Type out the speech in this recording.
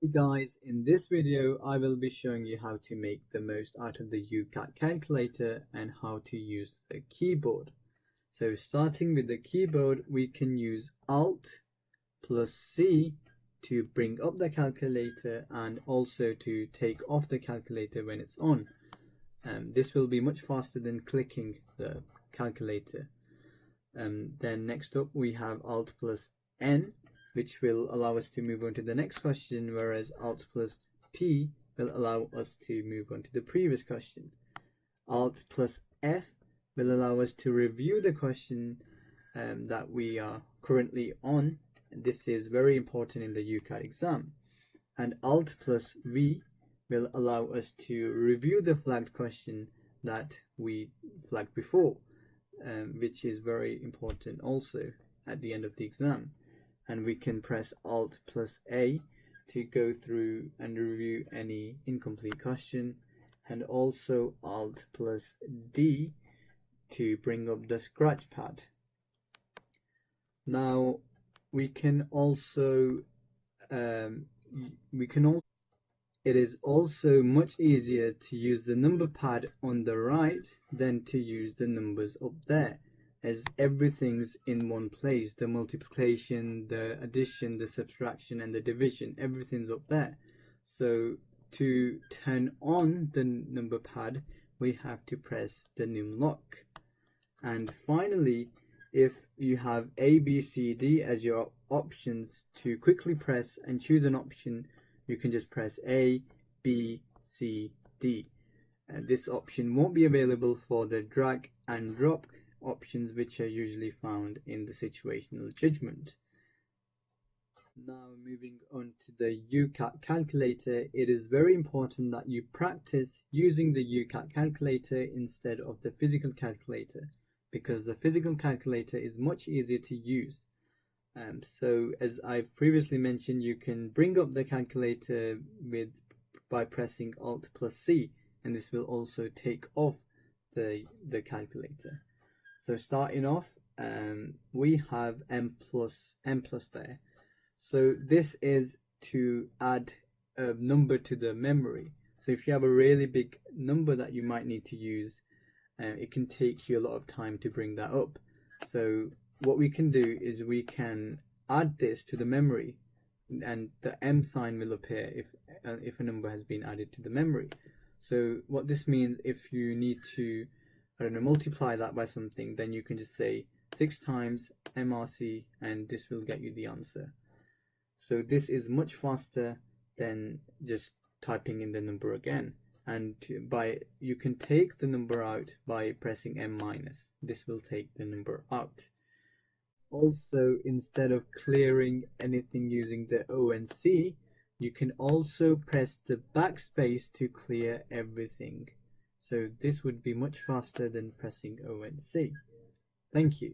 Hey guys, in this video I will be showing you how to make the most out of the UCAT calculator and how to use the keyboard. So starting with the keyboard, we can use Alt plus C to bring up the calculator and also to take off the calculator when it's on. This will be much faster than clicking the calculator. Then next up we have Alt plus N, which will allow us to move on to the next question, whereas Alt plus P will allow us to move on to the previous question. Alt plus F will allow us to review the question that we are currently on. This is very important in the UCAT exam. And Alt plus V will allow us to review the flagged question that we flagged before, which is very important also at the end of the exam. And we can press Alt plus A to go through and review any incomplete question, and also Alt plus D to bring up the scratch pad. Now we can also it is also much easier to use the number pad on the right than to use the numbers up there, as everything's in one place. The multiplication, the addition, the subtraction, and the division, everything's up there. So to turn on the number pad, we have to press the num lock. And finally, if you have A, B, C, D as your options, to quickly press and choose an option, you can just press A, B, C, D. This option won't be available for the drag and drop options, which are usually found in the situational judgment. Now moving on to the UCAT calculator, it is very important that you practice using the UCAT calculator instead of the physical calculator, because the physical calculator is much easier to use. So as I've previously mentioned, you can bring up the calculator by pressing Alt plus C, and this will also take off the calculator. So starting off, we have M plus there. So this is to add a number to the memory. So if you have a really big number that you might need to use, it can take you a lot of time to bring that up. So what we can do is we can add this to the memory, and the M sign will appear if a number has been added to the memory. So what this means, if you need to, I don't know, multiply that by something, then you can just say 6 times MRC, and this will get you the answer. So this is much faster than just typing in the number again. And you can take the number out by pressing M minus. This will take the number out. Also, instead of clearing anything using the O and C, you can also press the backspace to clear everything. So this would be much faster than pressing O and C. Thank you.